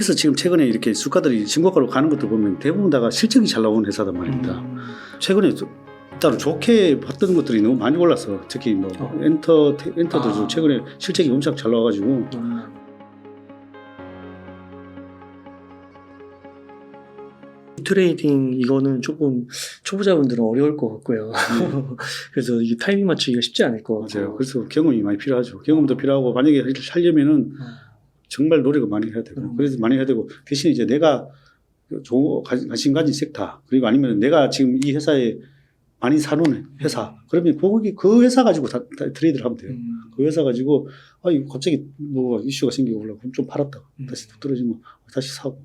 여기서 지금 최근에 이렇게 주가들이 신고가로 가는 것도 보면 대부분 다가 실적이 잘 나오는 회사단 말입니다. 최근에 따로 좋게 봤던 것들이 너무 많이 올라서 특히 뭐 엔터도 최근에 실적이 엄청 잘 나와가지고 트레이딩 이거는 조금 초보자분들은 어려울 것 같고요. 그래서 이게 타이밍 맞추기가 쉽지 않을 것 같아요. 맞아요. 그래서 경험이 많이 필요하죠. 경험도 필요하고 만약에 하려면은 정말 노력을 많이 해야 되고 그래서 많이 해야 되고 대신 이제 내가 관심 가진 섹터 그리고 아니면 내가 지금 이 회사에 많이 사놓은 회사 그러면 그 회사 가지고 다 트레이드를 하면 돼요. 그 회사 가지고 갑자기 뭐 이슈가 생기고 올라고 그럼 좀 팔았다가 다시 떨어지면 다시 사고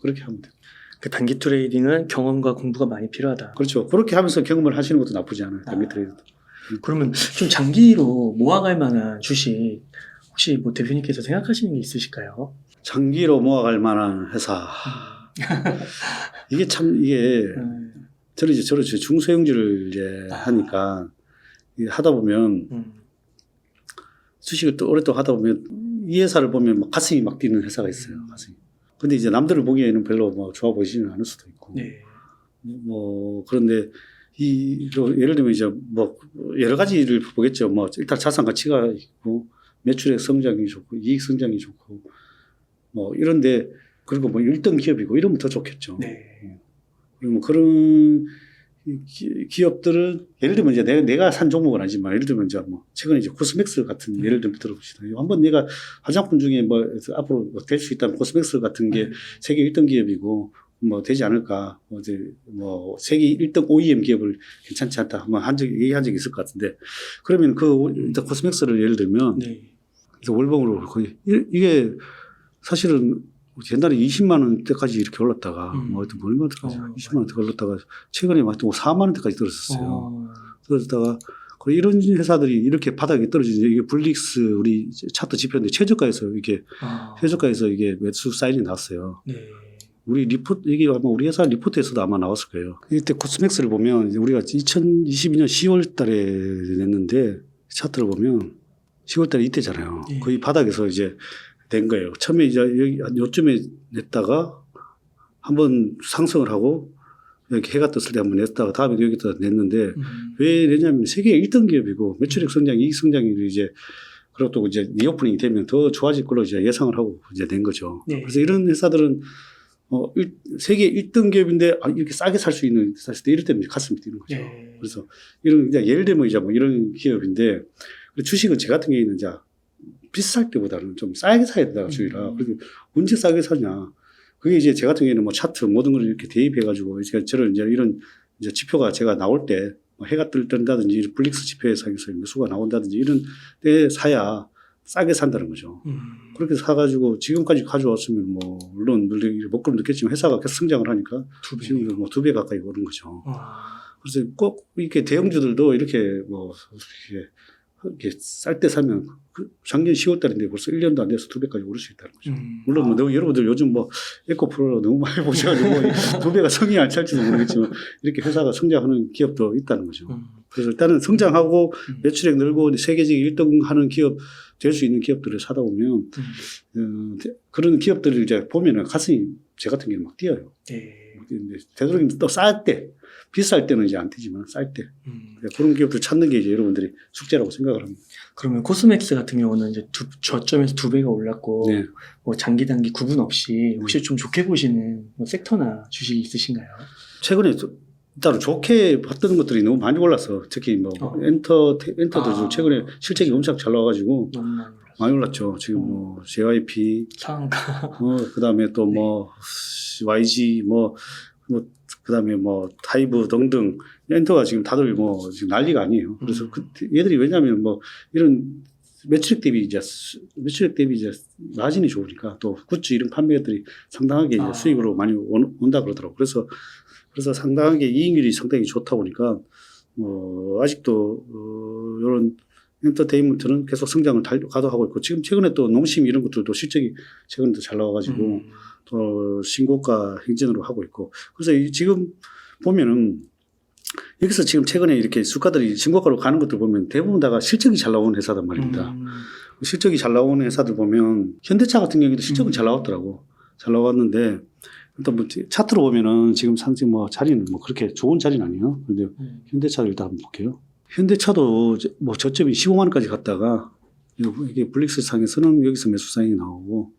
그렇게 하면 돼요. 그 단기 트레이딩은 경험과 공부가 많이 필요하다. 그렇죠. 그렇게 하면서 경험을 하시는 것도 나쁘지 않아요. 단기 트레이드도. 그러면 좀 장기로 모아갈 만한 주식 혹시 뭐 대표님께서 생각하시는 게 있으실까요? 장기로 모아갈 만한 회사. 이게 저는 이제 중소형주를 이제 하니까 하다 보면 주식을 또 오랫동안 하다 보면 이 회사를 보면 막 가슴이 막 뛰는 회사가 있어요. 가슴이. 근데 이제 남들을 보기에는 별로 뭐 좋아 보이지는 않을 수도 있고. 네. 뭐 그런데 예를 들면 이제 뭐 여러 가지를 보겠죠. 뭐 일단 자산 가치가 있고 매출액 성장이 좋고 이익 성장이 좋고 뭐 이런데 그리고 뭐 1등 기업이고 이러면 더 좋겠죠. 네. 그리고 뭐 그런 기업들은 예를 들면 이제 내가 산 종목은 아니지만 예를 들면 이제 뭐 최근에 이제 코스맥스 같은 예를 들면 들어봅시다. 한번 내가 화장품 중에 뭐 앞으로 될 수 있다면 코스맥스 같은 게 세계 1등 기업이고 뭐 되지 않을까. 이제 뭐 세계 1등 OEM 기업을 괜찮지 않다. 한번 얘기한 적이 있을 것 같은데 그러면 일단 코스맥스를 예를 들면 그래서 월봉으로 거의 이게 사실은 옛날에 20만 원대까지 이렇게 올랐다가 뭐 얼마 때까지 20만 원대까지 올랐다가 최근에 막 4만 원대까지 떨어졌어요. 떨어졌다가 이런 회사들이 이렇게 바닥에 떨어지죠. 이게 블릭스 우리 차트 지표인데 최저가에서 이게 매수 사인이 나왔어요. 네. 이게 아마 우리 회사 리포트에서도 아마 나왔을 거예요. 이때 코스맥스를 보면 우리가 2022년 10월 달에 냈는데 차트를 보면 10월 달에 이때잖아요. 네. 거의 바닥에서 이제 된 거예요. 처음에 이제 요쯤에 냈다가 한번 상승을 하고 여기 해가 떴을 때 한번 냈다가 다음에 여기다 냈는데 왜 냈냐면 세계 1등 기업이고 매출액 성장, 이익 성장이 이제 그리고 또 이제 리오프닝이 되면 더 좋아질 걸로 이제 예상을 하고 이제 낸 거죠. 네. 그래서 이런 회사들은 세계 1등 기업인데 이렇게 싸게 살 수 있는 샀을 때 이럴 때는 가슴이 뛰는 거죠. 네. 그래서 이런 이제 예를 들면 이제 뭐 이런 기업인데 주식은 제 같은 경우에는 이제 비쌀 때보다는 좀 싸게 사야 된다가 주의라. 그래서 언제 싸게 사냐. 그게 이제 제 같은 경우에는 뭐 차트 모든 걸 이렇게 대입해가지고 저를 이제 이런 이제 지표가 제가 나올 때 뭐 해가 뜬다든지 블릭스 지표에서 매수가 나온다든지 이런 때 사야 싸게 산다는 거죠. 그렇게 사가지고 지금까지 가져왔으면 뭐 물론 먹고는 느꼈지만 회사가 계속 성장을 하니까 지금 뭐 2배 가까이 오른 거죠. 그래서 꼭 이렇게 대형주들도 이렇게 이렇게 쌀 때 사면 작년 10월 달인데 벌써 1년도 안 돼서 2배까지 오를 수 있다는 거죠. 물론 뭐 여러분들 요즘 뭐 에코프로 너무 많이 보셔가지고 2배가 성이 안 찰지도 모르겠지만 이렇게 회사가 성장하는 기업도 있다는 거죠. 그래서 일단은 성장하고 매출액 늘고 세계적 1등 하는 기업 될 수 있는 기업들을 사다 보면 그런 기업들을 이제 보면은 가슴이 제 같은 경우는 막 뛰어요. 되도록이면 또 쌀 때 비쌀 때는 이제 안 뛰지만 쌀 때 그런 기업들 찾는 게 이제 여러분들이 숙제라고 생각을 합니다. 그러면 코스맥스 같은 경우는 이제 저점에서 2배가 올랐고 네. 뭐 장기 단기 구분 없이 혹시 좀 좋게 보시는 뭐 섹터나 주식이 있으신가요? 최근에 따로 좋게 봤던 것들이 너무 많이 올라서 특히 뭐 엔터도 최근에 실적이 엄청 잘 나와가지고 너무 많이 올랐죠. 지금 뭐 JYP 상한가 그다음에 또 뭐 YG 그다음에 뭐 타이브 등등 엔터가 지금 다들 뭐 지금 난리가 아니에요. 그래서 얘들이 왜냐하면 뭐 이런 매출액 대비 이제 마진이 좋으니까 또 굿즈 이런 판매들이 상당하게 이제 수익으로 많이 온다 그러더라고. 그래서 상당하게 이익률이 상당히 좋다 보니까 아직도 이런 엔터테인먼트는 계속 성장을 가도하고 있고 지금 최근에 또 농심 이런 것들도 실적이 최근에 또 잘 나와가지고 또 신고가 행진으로 하고 있고 그래서 지금 보면은 여기서 지금 최근에 이렇게 주가들이 신고가로 가는 것들 보면 대부분 다가 실적이 잘 나오는 회사단 말입니다. 실적이 잘 나오는 회사들 보면 현대차 같은 경우에도 실적은 잘 나왔더라고. 잘 나왔는데 일단 뭐 차트로 보면은 지금 상지 뭐 자리는 뭐 그렇게 좋은 자리는 아니에요. 근데 현대차를 일단 한번 볼게요. 현대차도 뭐 저점이 15만 원까지 갔다가 이게 블릭스 상에서는 여기서 매수 사인이 나오고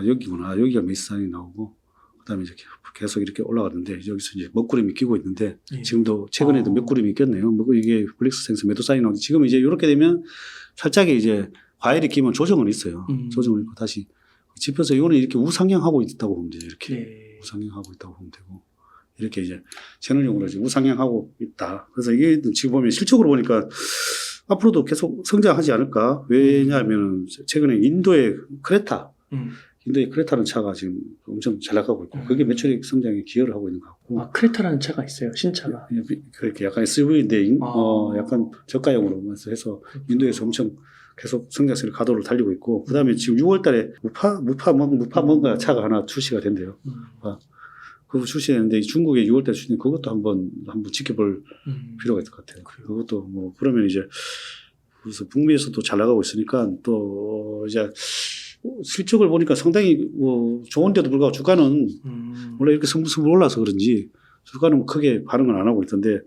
여기구나. 여기가 매수 사인이 나오고 그다음에 이제 계속 이렇게 올라가는데 여기서 이제 먹구름이 끼고 있는데 지금도 최근에도 먹구름이 꼈네요. 이게 블릭스 상에서 매도 사인이 나오는데 지금 이제 이렇게 되면 살짝 이제 과열이 끼면 조정은 있어요. 조정은 있고 다시 집에서 이거는 이렇게 우상향하고 있다고 보면 되죠. 이렇게 우상향하고 있다고 보면 되고 이렇게 이제 채널용으로 이제 우상향하고 있다. 그래서 이게 지금 보면 실적으로 보니까 앞으로도 계속 성장하지 않을까? 왜냐하면 최근에 인도의 크레타는 차가 지금 엄청 잘 나가고 있고 그게 매출액 성장에 기여를 하고 있는 것 같고. 크레타라는 차가 있어요. 신차가. 그렇게 약간 SUV인데 약간 저가형으로 해서 인도에서 엄청 계속 성장세를 가도를 달리고 있고 그다음에 지금 6월 달에 무파 뭔가 차가 하나 출시가 된대요. 그거 출시했는데 중국에 6월 달에 출시된 그것도 한번 지켜볼 필요가 있을 것 같아요. 그것도 뭐 그러면 이제 그래서 북미에서도 잘 나가고 있으니까 또 이제 실적을 보니까 상당히 뭐 좋은데도 불구하고 주가는 원래 이렇게 승부승부 올라서 그런지 주가는 뭐 크게 반응을 안 하고 있던데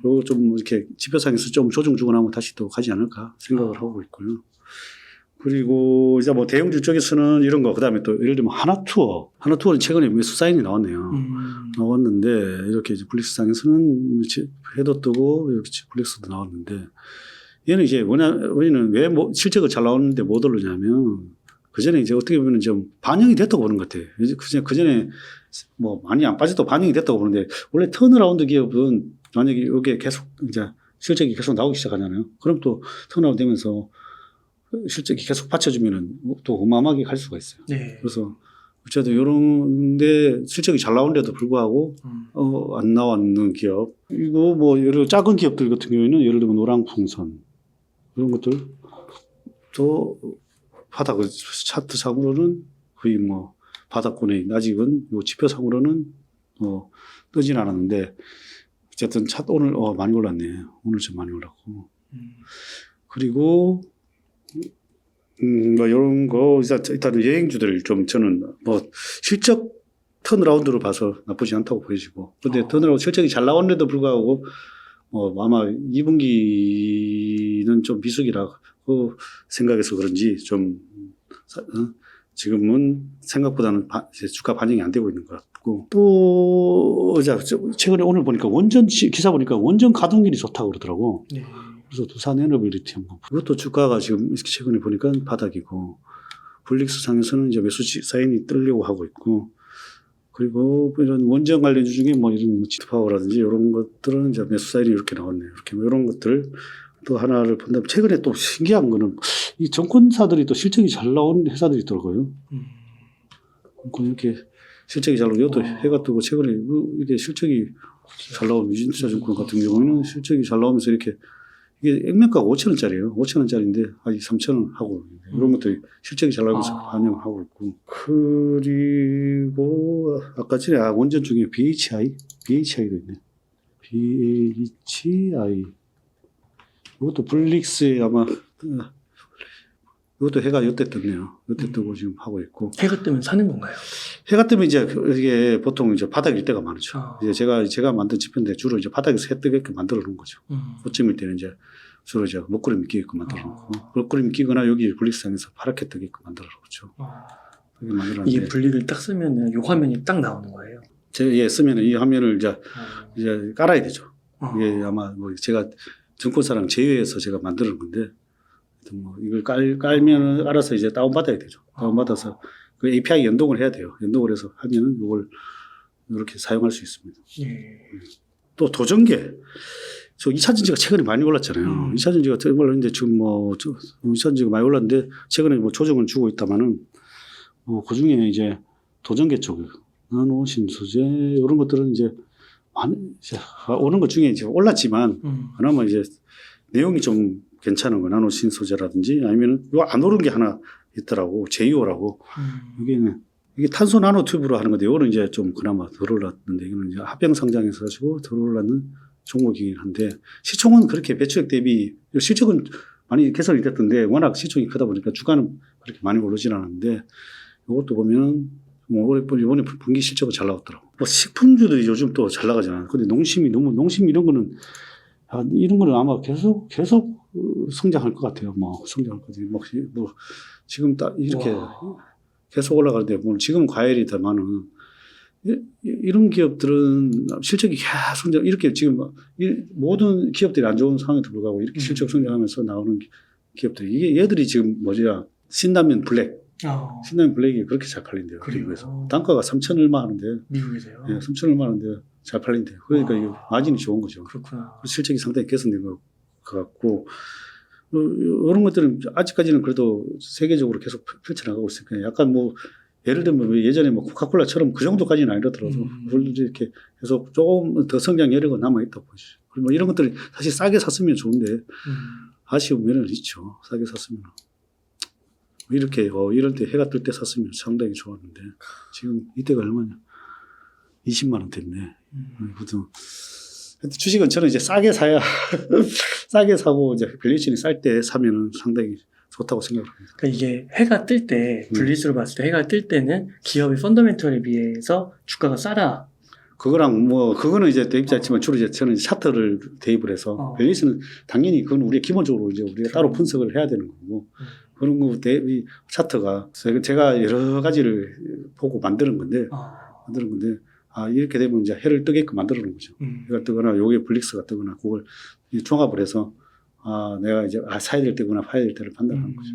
그리고 좀 이렇게 지표상에서 좀 조정 주고 나면 다시 또 가지 않을까 생각을 하고 있고요. 그리고 이제 뭐 대형주 쪽에서는 이런 거 그다음에 또 예를 들면 하나투어는 최근에 매수 사인이 나왔네요. 나왔는데 이렇게 이제 블릭스상에서는 해도 뜨고 이렇게 블릭스도 나왔는데 얘는 이제 왜냐면 왜 실적을 잘 나오는데 못 오르냐면 그 전에 이제 어떻게 보면 좀 반영이 됐다고 보는 것 같아요. 그 전에 뭐 많이 안 빠져도 반영이 됐다고 보는데 원래 턴어라운드 기업은 만약에 이게 계속 이제 실적이 계속 나오기 시작하잖아요. 그럼 또 턴어라운드 되면서 실적이 계속 받쳐주면은 또 어마어마하게 갈 수가 있어요. 네. 그래서 어쨌든 이런데 실적이 잘 나오는데도 불구하고 안 나왔는 기업 이거 뭐 여러 작은 기업들 같은 경우에는 예를 들면 노랑풍선 이런 것들 또 바닥 차트상으로는 거의 뭐 바닥권에 아직은 요 지표상으로는 뜨진 않았는데 어쨌든 오늘 많이 올랐네. 오늘 좀 많이 올랐고 그리고 뭐 이런 거 일단 여행주들 좀 저는 뭐 실적 턴라운드로 봐서 나쁘지 않다고 보여지고 근데 턴라운드 실적이 잘 나왔는데도 불구하고 아마 2분기는 좀 비수기라고 생각해서 그런지 좀 지금은 생각보다는 주가 반영이 안 되고 있는 것 같고 또 최근에 오늘 보니까 기사 보니까 원전 가동률이 좋다고 그러더라고. 네. 그래서 두산에너빌리티 한번 이것도 주가가 지금 최근에 보니까 바닥이고 블릭스 상에서는 이제 매수 사인이 뜨려고 하고 있고 그리고 이런 원전 관련주 중에 뭐 이런 지트파워라든지 이런 것들은 이제 매수 사인이 이렇게 나왔네요. 이렇게 뭐 이런 것들 또 하나를 본다면 최근에 또 신기한 거는 이 정권사들이 또 실적이 잘 나온 회사들이 있더라고요. 이렇게 실적이 잘 나오고 이것도 해가 뜨고 최근에 이게 실적이 잘 나온 유진투자증권 같은 경우에는 실적이 잘 나오면서 이렇게 이게 액면가가 5,000원짜리예요. 5,000원짜리인데 아직 3,000원 하고 이런 것들이 실적이 잘 나오면서 반영하고 있고 그리고 아까 전에 원전 중에 BHI도 있네. BHI 이것도 블릭스에 아마 이것도 해가 여태 떴네요. 여태 뜨고 지금 하고 있고. 해가 뜨면 사는 건가요? 해가 뜨면 이제 이게 보통 이제 바닥일 때가 많죠. 이제 제가 만든 지표인데 주로 이제 바닥에서 해 뜨게끔 만들어 놓은 거죠. 고점일 때는 이제 주로 이제 먹구름이 끼게끔 만들어 놓고 먹구름이 끼거나 여기 블릭상에서 파랗게 뜨게끔 만들어 놓죠. 이게 블릭을 딱 쓰면은 이 화면이 딱 나오는 거예요. 쓰면은 이 화면을 이제 깔아야 되죠. 이게 아마 뭐 제가 증권사랑 제휴해서 제가 만드는 건데, 뭐 이걸 깔면 알아서 이제 다운받아야 되죠. 다운받아서 그 API 연동을 해야 돼요. 연동을 해서 하면은 이걸 이렇게 사용할 수 있습니다. 또 도전계. 저 2차 전지가 최근에 많이 올랐잖아요. 2차 전지가 최근에 올랐는데 지금 2차 전지가 많이 올랐는데 최근에 뭐 조정을 주고 있다마는 그 중에 이제 도전계 쪽, 나노 신소재 이런 것들은 이제 오는 것 중에 이제 올랐지만 그나마 이제 내용이 좀 괜찮은 거 나노 신소재라든지 아니면 이거 안 오른 게 하나 있더라고. 제이오라고. 여기는 이게 탄소 나노 튜브로 하는 건데, 이거는 이제 좀 그나마 덜 올랐는데, 이거는 이제 합병 상장해서 가지고 덜 올랐는 종목이긴 한데, 시총은 그렇게 배출액 대비, 실적은 많이 개선이 됐던데, 워낙 시총이 크다 보니까 주가는 그렇게 많이 오르진 않았는데, 이것도 보면은, 뭐, 이번에 분기 실적은 잘 나왔더라고. 뭐, 식품주들이 요즘 또 잘 나가잖아. 근데 농심 이런 거는, 이런 거는 아마 계속 성장할 것 같아요. 뭐, 성장할 것 같아요. 뭐, 지금 딱 이렇게 계속 올라가는데, 뭐, 지금은 과열이 더 많은, 이런 기업들은 실적이 계속 성장, 이렇게 지금 모든 기업들이 안 좋은 상황에도 불구하고 이렇게 실적 성장하면서 나오는 기업들이, 이게 얘들이 지금 신라면 블랙. 신라면 블랙이 그렇게 잘 팔린대요. 미국에서. 단가가 3천 얼마 하는데. 미국에서요? 네, 3천 얼마 하는데 잘 팔린대요. 그러니까 이게 마진이 좋은 거죠. 그렇구나. 실적이 상당히 개선된 것 같고, 이런 것들은 아직까지는 그래도 세계적으로 계속 펼쳐나가고 있으니까 약간 뭐, 예를 들면 예전에 뭐 코카콜라처럼 그 정도까지는 아니더라도 이렇게 계속 조금 더 성장 여력은 남아있다고 보시죠. 그리고 뭐 이런 것들이 사실 싸게 샀으면 좋은데, 아쉬운 면은 있죠. 싸게 샀으면. 이렇게, 이럴 때 해가 뜰 때 샀으면 상당히 좋았는데, 지금 이때가 얼마냐? 20만원 됐네. 주식은 저는 이제 싸게 사야, 싸게 사고, 이제 밸류에이션이 쌀 때 사면은 상당히 좋다고 생각을 합니다. 그러니까 이게 해가 뜰 때, 분리수로 봤을 때 해가 뜰 때는 기업의 펀더멘털에 비해서 주가가 싸다. 그거는 이제 대입지 않지만 주로 이제 저는 차트를 대입을 해서, 밸류에이션은 당연히 그건 우리가 기본적으로 이제 우리가 따로 분석을 해야 되는 거고, 그런 거 대비 차트가 제가 여러 가지를 보고 만드는 건데, 이렇게 되면 이제 해를 뜨게끔 만들어 놓은 거죠. 해가 뜨거나, 요게 블릭스가 뜨거나, 그걸 종합을 해서, 내가 이제, 사야 될 때구나, 파야 될 때를 판단하는 거죠.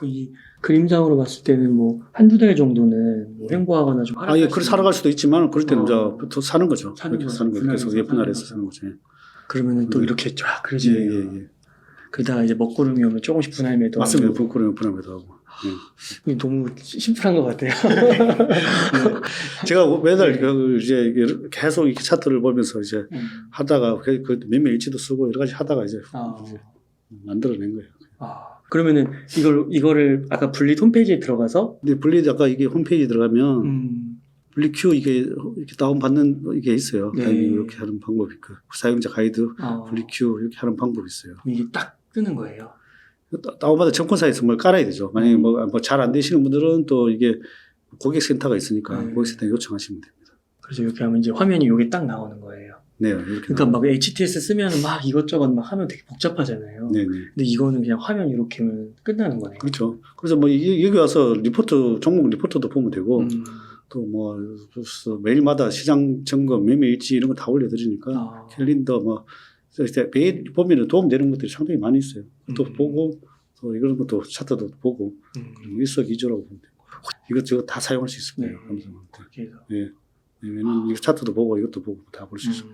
이 그림장으로 봤을 때는 뭐, 한두 달 정도는 뭐 횡보하거나 좀 하락할 그걸 살아갈 수도 있지만, 그럴 때는 이제 또 사는 거죠. 사는 거죠. 사는 거죠. 계속 예쁜 날에서 사는 거죠. 그러면은 또 이렇게 쫙 그려지네요. 예. 그러다가 이제 먹구름이 오면 조금씩 분할 매도. 맞습니다. 먹구름이 분할 매도하고. 이게 너무 심플한 것 같아요. 제가 매달 이제 계속 이렇게 차트를 보면서 이제 하다가 그 매매 일지도 쓰고 여러 가지 하다가 이제 만들어낸 거예요. 그러면은 이거를 아까 분리 홈페이지에 들어가서. 근데 분리 아까 이게 홈페이지 들어가면 분리 큐 이렇게 다운 받는 이게 있어요. 네. 이렇게 하는 방법이 있고 사용자 가이드 분리 큐 이렇게 하는 방법이 있어요. 이게 딱 뜨는 거예요. 다운받아 증권사에서 뭘 깔아야 되죠. 만약에 뭐 잘 안 되시는 분들은 또 이게 고객센터가 있으니까 고객센터에 요청하시면 됩니다. 그래서 이렇게 하면 이제 화면이 이게 딱 나오는 거예요. 네, 이렇게. 그러니까 막 HTS 쓰면 막 이것저것 막 하면 되게 복잡하잖아요. 네네. 근데 이거는 그냥 화면 이렇게 하면 끝나는 거네요. 그렇죠. 그래서 뭐 여기 와서 종목 리포트도 보면 되고 또 뭐 매일마다 시장 점검, 매매 일지 이런 거 다 올려드리니까 캘린더 매일 보면은 도움되는 것들이 상당히 많이 있어요. 또 보고 또 이런 것도 차트도 보고 일석이조라고 보면 돼요. 이것저것 다 사용할 수 있을 거예요. 그렇게 해서. 예. 왜냐면 이거 차트도 보고 이것도 보고 다 볼 수 있어요.